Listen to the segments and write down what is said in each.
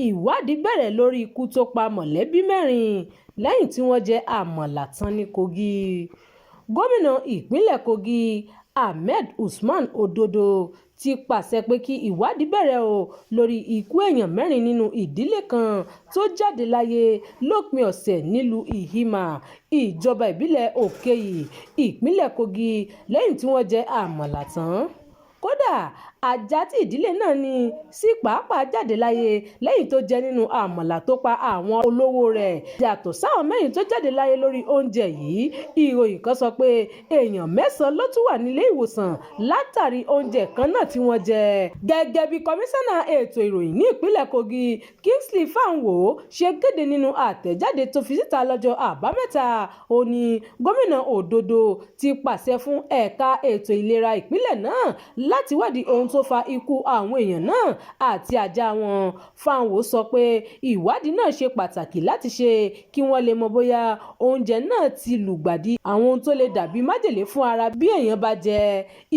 ìwádìí bẹ̀rẹ̀ lórí ikú tó pa mọ̀lẹ́bí mẹ́rin lẹ́yìn tí wọ́n jẹ àmàlà tán ní Kogi. Gómìnà ìpínlẹ̀ Kogi Ahmed Usman Ododo ti pàṣẹ pé kí ìwádìí bẹ̀rẹ̀ lórí ikú èèyàn mẹ́rin nínú ìdílé kan tó jáde láyé lópin ọ̀sẹ̀ nílùú Ihima, ìjọba ìbílẹ̀ Òkèyí, ìpínlẹ̀ Kogi lẹ́yìn tí wọ́n jẹ àmàlà tán. Kódà ajá tí ìdílé náà ní sí pàápàá jáde láyé lẹ́yìn tó jẹ nínú àmàlà tó pa àwọn olówó rẹ̀. Yàtọ̀ sáwọn mẹ́rin tó jáde láyé lórí oúnjẹ yìí, ìròyìn kan sọ pé èèyàn 9 ló tún wà nílé ìwòsàn látàrí oúnjẹ kan náà tí wọ́n jẹ. Gẹ́gẹ́ bí kọmíṣánná ètò ìròyìn ní ìpínlẹ̀ Kogi Kingsley Fanwo ṣe kéde nínú àtẹ̀jáde tó fi síta lọ́jọ́ Àbámẹ́ta, ó ní gómìnà Ododo ti pàṣẹ fún ẹ̀ka ètò ìlera ìpínlẹ̀ náà láti wádìí ohun tó fa ikú àwọn èèyàn náà àti ajá wọn. Fanwo sọ pé ìwádìí náà ṣe pàtàkì láti ṣe kí wọ́n lè mọ bóyá oúnjẹ náà ti lùgbàdì àwọn ohun tó lè dàbí májèlé fún ara bí èèyàn bá jẹ.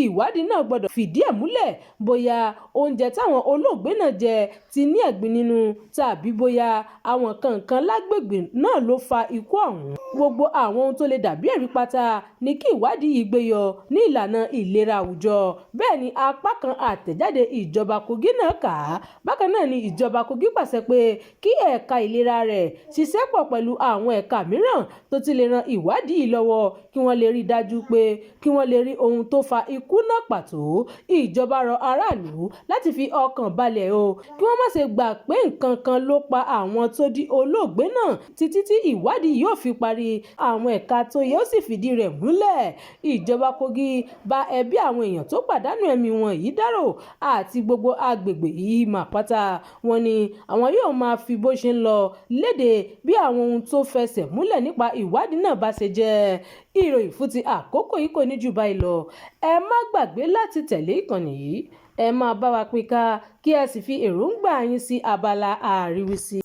Ìwádìí náà gbọ́dọ̀ fìdí ẹ̀ múlẹ̀ bóyá oúnjẹ táwọn olóògbé náà jẹ ti ní ẹ̀gbin nínú tàbí bóyá àwọn kankan lágbègbè náà ló fa ikú ọ̀hún. Gbogbo àwọn ohun tó lè dàbí ẹ̀rí pátá ni kí ìwádìí yìí gbé yọ ní ìlànà ìlera àwùjọ. Bẹ́ẹ̀ ni apá kan àtẹ̀jáde ìjọba Kogi náà kà á. Bákan náà ni ìjọba Kogi pàṣẹ pé kí ẹ̀ka ìlera rẹ̀ ṣiṣẹ́ pọ̀ pẹ̀lú àwọn ẹ̀ka mìíràn tó ti lè ran ìwádìí yìí lọ́wọ́ kí wọ́n lè rí dájú pé kí wọ́n lè rí ohun tó fa ikú náà pàtó. Ìjọba rọ aráàlú láti fi ọkàn balẹ̀ kí wọ́n má ṣe gbà pé nǹkan kan ló pa àwọn tó di olóògbé náà títí tí ìwádìí yóò fi parí. Àwọn ẹ̀ka tó yẹ ó sì fìdí rẹ̀ múlẹ̀. Ìjọba Kogi bá ẹbí àwọn èèyàn tó pàdánù ẹ̀mí wọn yìí dárò àti gbogbo agbègbè yìí mà pátá. Wọ́n ní àwọn yóò máa fi bó ṣe ń lọ léde bí àwọn ohun tó fẹsẹ̀ múlẹ̀ nípa ìwádìí náà bá ṣe jẹ́. Ìròyìn fún ti àkókò yìí kò ní jù báyìí lọ. Ẹ má gbàgbé láti tẹ̀lé ìkànnì yìí. Ẹ máa bá wa pín ká kí ẹ sì fi èròǹgbà yín sí abala àríwísí.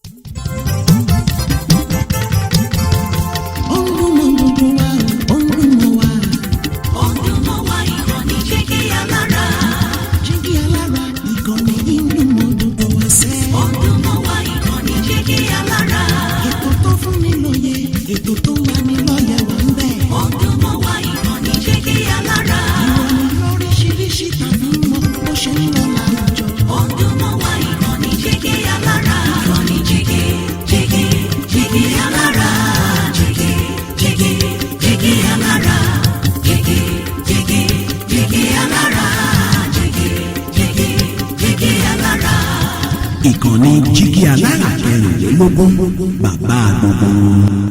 Ìkànnì Jígí Alára 24, bàbá gbogbo.